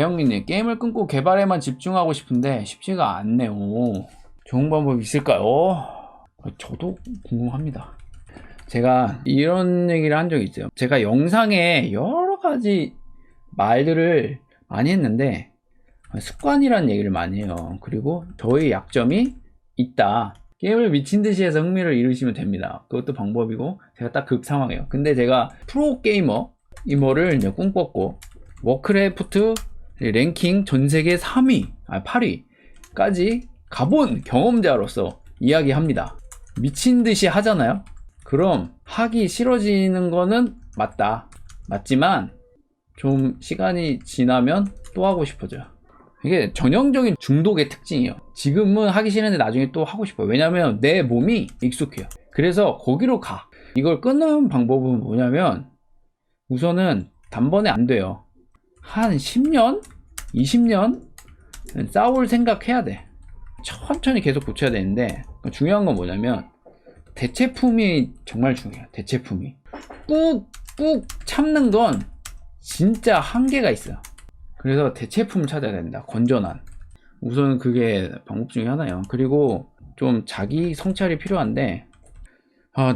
배영민님, 게임을 끊고 개발에만 집중하고 싶은데 쉽지가 않네요. 좋은 방법 있을까요? 저도 궁금합니다. 제가 이런 얘기를 한 적이 있어요. 제가 영상에 여러 가지 말들을 많이 했는데 습관이라는 얘기를 많이 해요. 그리고 저의 약점이 있다. 게임을 미친듯이 해서 흥미를 잃으시면 됩니다. 그것도 방법이고, 제가 딱 그 상황이에요. 근데 제가 프로게이머 이모를 이제 꿈꿨고, 워크래프트 랭킹 전세계 3위, 8위까지 가본 경험자로서 이야기합니다. 미친듯이 하잖아요. 그럼 하기 싫어지는 거는 맞지만 좀 시간이 지나면 또 하고 싶어져요. 이게 전형적인 중독의 특징이에요. 지금은 하기 싫은데 나중에 또 하고 싶어요. 왜냐면 내 몸이 익숙해요. 그래서 거기로 가. 이걸 끊는 방법은 뭐냐면, 우선은 단번에 안 돼요. 한 10년? 20년? 싸울 생각해야 돼. 천천히 계속 고쳐야 되는데, 중요한 건 뭐냐면 대체품이 정말 중요해요. 대체품이 꾹꾹 참는 건 진짜 한계가 있어요. 그래서 대체품을 찾아야 된다. 건전한. 우선 그게 방법 중에 하나예요. 그리고 좀 자기 성찰이 필요한데,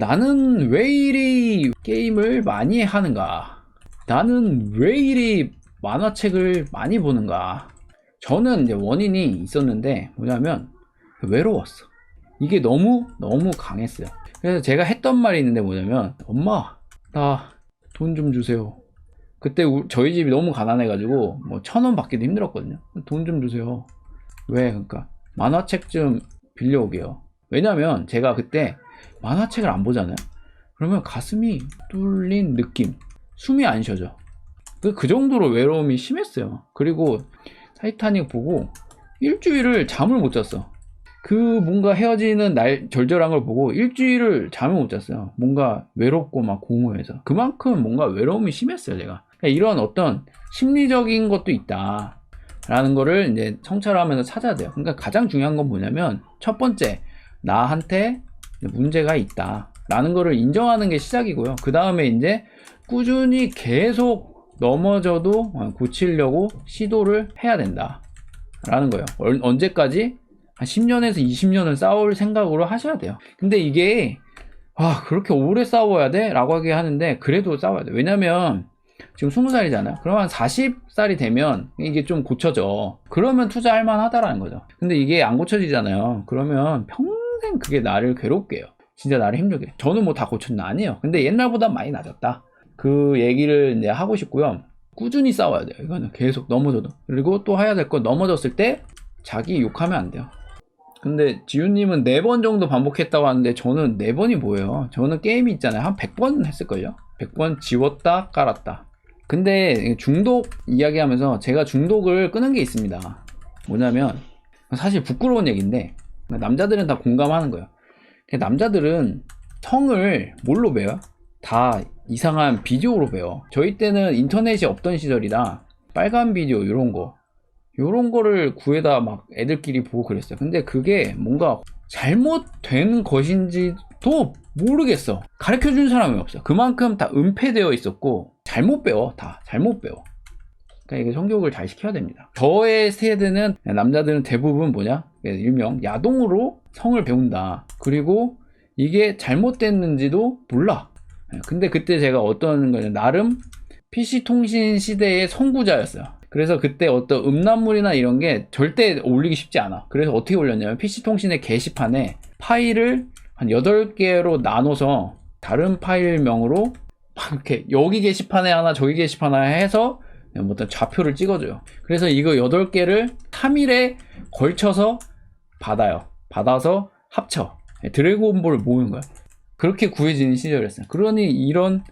나는 왜 이리 게임을 많이 하는가? 나는 왜 이리 만화책을 많이 보는가? 저는 이제 원인이 있었는데, 뭐냐면 외로웠어. 이게 너무 강했어요. 그래서 제가 했던 말이 있는데, 뭐냐면, 엄마, 나 돈 좀 주세요. 그때 저희 집이 너무 가난해가지고 뭐 1,000원 받기도 힘들었거든요. 돈 좀 주세요. 왜? 그러니까 만화책 좀 빌려오게요. 왜냐면 제가 그때 만화책을 안 보잖아요. 그러면 가슴이 뚫린 느낌, 숨이 안 쉬어져. 그 정도로 외로움이 심했어요. 그리고 타이타닉 보고 일주일을 잠을 못 잤어. 그 뭔가 헤어지는 날 절절한 걸 보고 일주일을 잠을 못 잤어요. 뭔가 외롭고 막 공허해서. 그만큼 뭔가 외로움이 심했어요, 제가. 그러니까 이런 어떤 심리적인 것도 있다 라는 거를 이제 성찰하면서 찾아야 돼요. 그러니까 가장 중요한 건 뭐냐면, 첫 번째, 나한테 문제가 있다 라는 거를 인정하는 게 시작이고요. 그 다음에 이제 꾸준히 계속 넘어져도 고치려고 시도를 해야 된다 라는 거예요. 언제까지? 한 10년에서 20년을 싸울 생각으로 하셔야 돼요. 근데 이게 그렇게 오래 싸워야 돼? 라고 하게 하는데, 그래도 싸워야 돼. 왜냐면 지금 20살이잖아요. 그러면 한 40살이 되면 이게 좀 고쳐져. 그러면 투자할 만하다라는 거죠. 근데 이게 안 고쳐지잖아요. 그러면 평생 그게 나를 괴롭게 해요. 진짜 나를 힘들게 해요. 저는 뭐 다 고쳤나? 아니에요. 근데 옛날보다 많이 낮았다. 그 얘기를 이제 하고 싶고요. 꾸준히 싸워야 돼요. 이거는 계속 넘어져도. 그리고 또 해야 될 건, 넘어졌을 때 자기 욕하면 안 돼요. 근데 지훈님은 4번 정도 반복했다고 하는데, 저는 4번이 뭐예요? 저는 게임이 있잖아요. 한 100번 했을걸요? 100번 지웠다 깔았다. 근데 중독 이야기하면서 제가 중독을 끄는 게 있습니다. 뭐냐면, 사실 부끄러운 얘기인데 남자들은 다 공감하는 거예요. 남자들은 성을 뭘로 배워요? 다 이상한 비디오로 배워. 저희 때는 인터넷이 없던 시절이라 빨간 비디오 요런 거를 구해다 막 애들끼리 보고 그랬어요. 근데 그게 뭔가 잘못된 것인지도 모르겠어. 가르쳐준 사람이 없어요. 그만큼 다 은폐되어 있었고, 잘못 배워. 다 잘못 배워. 그러니까 이게 성교육을 잘 시켜야 됩니다. 저의 세대는, 남자들은 대부분 뭐냐? 일명 야동으로 성을 배운다. 그리고 이게 잘못됐는지도 몰라. 근데 그때 제가 어떤 거냐, 나름 PC통신 시대의 선구자였어요. 그래서 그때 어떤 음란물이나 이런 게 절대 올리기 쉽지 않아. 그래서 어떻게 올렸냐면, PC통신의 게시판에 파일을 한 8개로 나눠서 다른 파일명으로 막 이렇게 여기 게시판에 하나 저기 게시판에 하나 해서 어떤 좌표를 찍어줘요. 그래서 이거 8개를 3일에 걸쳐서 받아요. 받아서 합쳐. 드래곤볼을 모으는 거야. 그렇게 구해지는 시절이었어요. 그러니 이런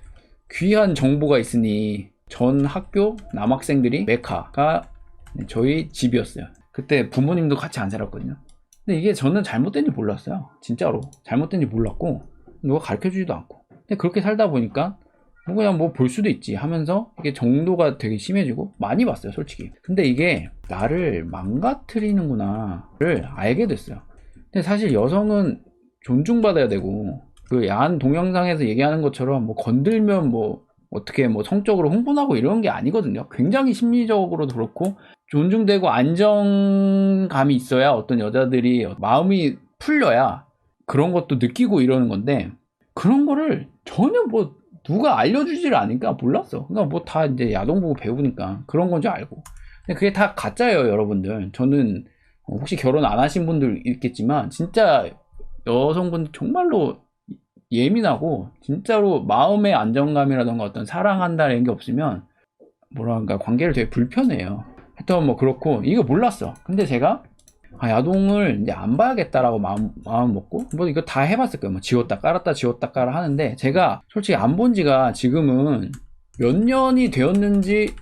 귀한 정보가 있으니 전 학교 남학생들이 메카가 저희 집이었어요. 그때 부모님도 같이 안 살았거든요. 근데 이게 저는 잘못된지 몰랐어요. 진짜로 잘못된지 몰랐고, 누가 가르쳐주지도 않고. 근데 그렇게 살다 보니까 그냥 뭐 볼 수도 있지 하면서 이게 정도가 되게 심해지고, 많이 봤어요, 솔직히. 근데 이게 나를 망가뜨리는구나를 알게 됐어요. 근데 사실 여성은 존중받아야 되고, 그 야한 동영상에서 얘기하는 것처럼 뭐 건들면 뭐 어떻게 뭐 성적으로 흥분하고 이런 게 아니거든요. 굉장히 심리적으로도 그렇고 존중되고 안정감이 있어야 어떤 여자들이 마음이 풀려야 그런 것도 느끼고 이러는 건데, 그런 거를 전혀 뭐 누가 알려주지를 않으니까 몰랐어. 그러니까 뭐 다 이제 야동 보고 배우니까 그런 건 줄 알고. 근데 그게 다 가짜예요, 여러분들. 저는 혹시 결혼 안 하신 분들 있겠지만 진짜 여성분들 정말로 예민하고 진짜로 마음의 안정감이라던가 어떤 사랑한다는 게 없으면 뭐랄까 관계를 되게 불편해요. 하여튼 뭐 그렇고 이거 몰랐어. 근데 제가 야동을 이제 안 봐야겠다라고 마음 먹고 뭐 이거 다 해봤을 거예요. 뭐 지웠다 깔았다 지웠다 깔아 하는데, 제가 솔직히 안 본 지가 지금은 몇 년이 되었는지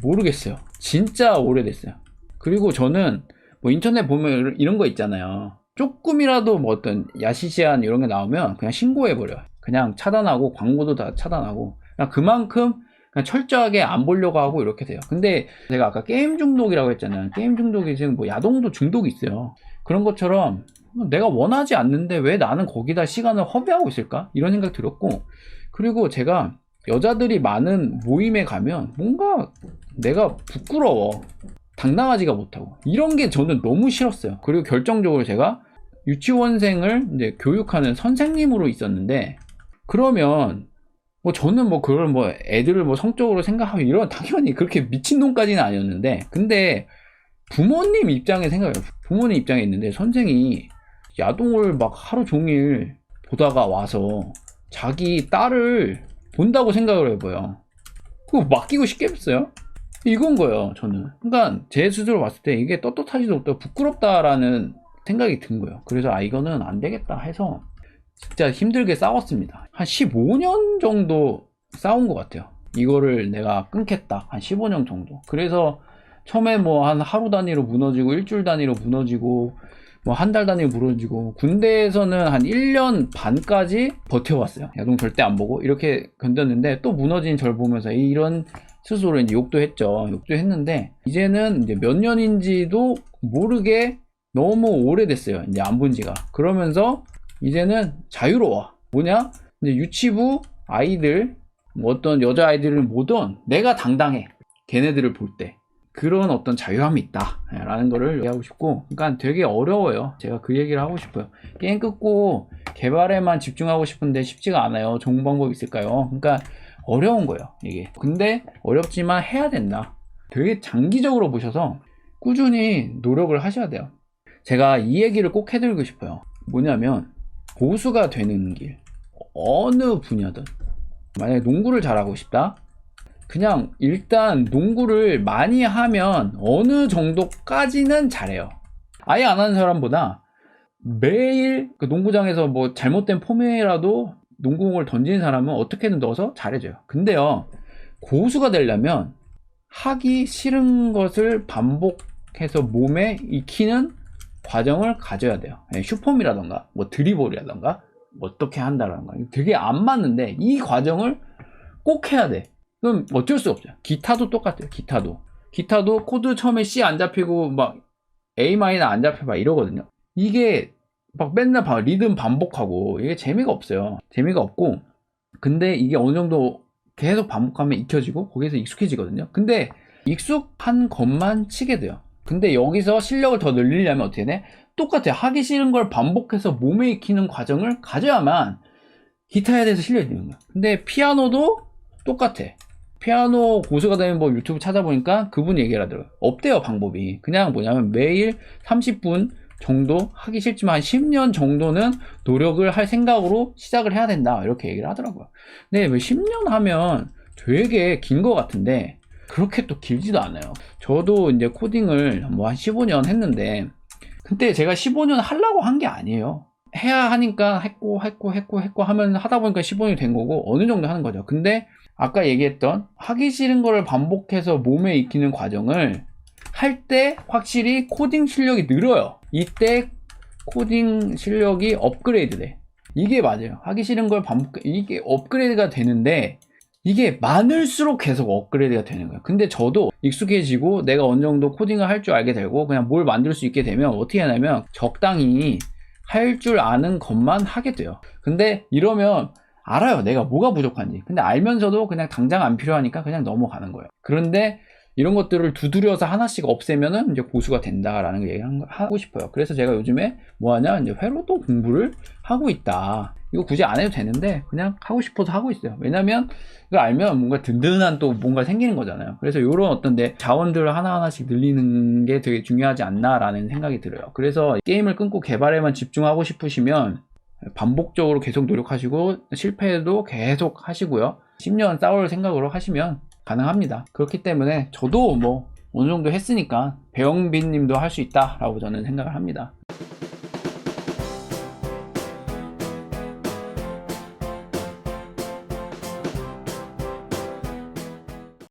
모르겠어요. 진짜 오래됐어요. 그리고 저는 뭐 인터넷 보면 이런 거 있잖아요. 조금이라도 뭐 어떤 야시시한 이런 게 나오면 그냥 신고해버려요. 그냥 차단하고 광고도 다 차단하고 그냥 그만큼 그냥 철저하게 안 보려고 하고 이렇게 돼요. 근데 제가 아까 게임 중독이라고 했잖아요. 게임 중독이 지금 뭐 야동도 중독이 있어요. 그런 것처럼 내가 원하지 않는데 왜 나는 거기다 시간을 허비하고 있을까? 이런 생각 들었고, 그리고 제가 여자들이 많은 모임에 가면 뭔가 내가 부끄러워. 당당하지가 못하고 이런 게 저는 너무 싫었어요. 그리고 결정적으로 제가 유치원생을 이제 교육하는 선생님으로 있었는데, 그러면 뭐 저는 뭐 그걸 뭐 애들을 뭐 성적으로 생각하고 이런, 당연히 그렇게 미친놈까지는 아니었는데, 근데 부모님 입장에 생각해요. 부모님 입장에 있는데 선생이 야동을 막 하루 종일 보다가 와서 자기 딸을 본다고 생각을 해봐요. 그거 맡기고 싶겠어요? 이건 거예요, 저는. 그러니까 제 스스로 봤을 때 이게 떳떳하지도 못하고 부끄럽다라는 생각이 든 거예요. 그래서 이거는 안 되겠다 해서 진짜 힘들게 싸웠습니다. 한 15년 정도 싸운 것 같아요. 이거를 내가 끊겠다. 한 15년 정도. 그래서 처음에 뭐 한 하루 단위로 무너지고 일주일 단위로 무너지고 뭐 한 달 단위로 무너지고, 군대에서는 한 1년 반까지 버텨왔어요. 야동 절대 안 보고 이렇게 견뎠는데, 또 무너진 절 보면서 이런 스스로 이제 욕도 했죠. 욕도 했는데, 이제는 이제 몇 년인지도 모르게 너무 오래됐어요. 이제 안 본 지가. 그러면서 이제는 자유로워. 뭐냐? 이제 유치부 아이들, 뭐 어떤 여자 아이들을 보던 내가 당당해. 걔네들을 볼 때. 그런 어떤 자유함이 있다 라는 거를 얘기하고 싶고, 그러니까 되게 어려워요. 제가 그 얘기를 하고 싶어요. 게임 끊고 개발에만 집중하고 싶은데 쉽지가 않아요. 좋은 방법 있을까요? 그러니까 어려운 거예요, 이게. 근데 어렵지만 해야 된다. 되게 장기적으로 보셔서 꾸준히 노력을 하셔야 돼요. 제가 이 얘기를 꼭 해드리고 싶어요. 뭐냐면, 고수가 되는 길, 어느 분야든, 만약에 농구를 잘하고 싶다, 그냥 일단 농구를 많이 하면 어느 정도까지는 잘해요. 아예 안 하는 사람보다 매일 그 농구장에서 뭐 잘못된 폼이라도 농구공을 던지는 사람은 어떻게든 넣어서 잘해줘요. 근데요, 고수가 되려면 하기 싫은 것을 반복해서 몸에 익히는 과정을 가져야 돼요. 슈퍼미라던가 뭐 드리블이라던가 뭐 어떻게 한다라던가 되게 안 맞는데 이 과정을 꼭 해야 돼. 그럼 어쩔 수 없어요. 기타도 똑같아요. 기타도 코드 처음에 C 안 잡히고 막 A 마이너 안 잡혀봐 이러거든요. 이게 막 맨날 리듬 반복하고 이게 재미가 없어요. 재미가 없고, 근데 이게 어느 정도 계속 반복하면 익혀지고 거기서 익숙해지거든요. 근데 익숙한 것만 치게 돼요. 근데 여기서 실력을 더 늘리려면 어떻게 돼? 똑같아요. 하기 싫은 걸 반복해서 몸에 익히는 과정을 가져야만 기타에 대해서 실력이 되는 거야. 근데 피아노도 똑같아. 피아노 고수가 되는 법 유튜브 찾아보니까 그분이 얘기를 하더라고요. 없대요, 방법이. 그냥 뭐냐면 매일 30분 정도 하기 싫지만 한 10년 정도는 노력을 할 생각으로 시작을 해야 된다, 이렇게 얘기를 하더라고요. 근데 왜 10년 하면 되게 긴 것 같은데 그렇게 또 길지도 않아요. 저도 이제 코딩을 뭐 한 15년 했는데, 근데 제가 15년 하려고 한 게 아니에요. 해야 하니까 했고 하면 하다 보니까 15년이 된 거고 어느 정도 하는 거죠. 근데 아까 얘기했던 하기 싫은 거를 반복해서 몸에 익히는 과정을 할 때 확실히 코딩 실력이 늘어요. 이때 코딩 실력이 업그레이드 돼. 이게 맞아요. 하기 싫은 걸 이게 업그레이드가 되는데, 이게 많을수록 계속 업그레이드가 되는 거예요. 근데 저도 익숙해지고 내가 어느 정도 코딩을 할 줄 알게 되고 그냥 뭘 만들 수 있게 되면 어떻게 하냐면 적당히 할 줄 아는 것만 하게 돼요. 근데 이러면 알아요. 내가 뭐가 부족한지. 근데 알면서도 그냥 당장 안 필요하니까 그냥 넘어가는 거예요. 그런데 이런 것들을 두드려서 하나씩 없애면은 이제 고수가 된다라는 얘기를 하고 싶어요. 그래서 제가 요즘에 뭐 하냐? 이제 회로도 공부를 하고 있다. 이거 굳이 안 해도 되는데 그냥 하고 싶어서 하고 있어요. 왜냐면 이걸 알면 뭔가 든든한 또 뭔가 생기는 거잖아요. 그래서 이런 어떤 내 자원들을 하나하나씩 늘리는 게 되게 중요하지 않나라는 생각이 들어요. 그래서 게임을 끊고 개발에만 집중하고 싶으시면 반복적으로 계속 노력하시고 실패도 계속 하시고요. 10년 싸울 생각으로 하시면 가능합니다. 그렇기 때문에 저도 뭐 어느 정도 했으니까 배영빈 님도 할 수 있다라고 저는 생각을 합니다.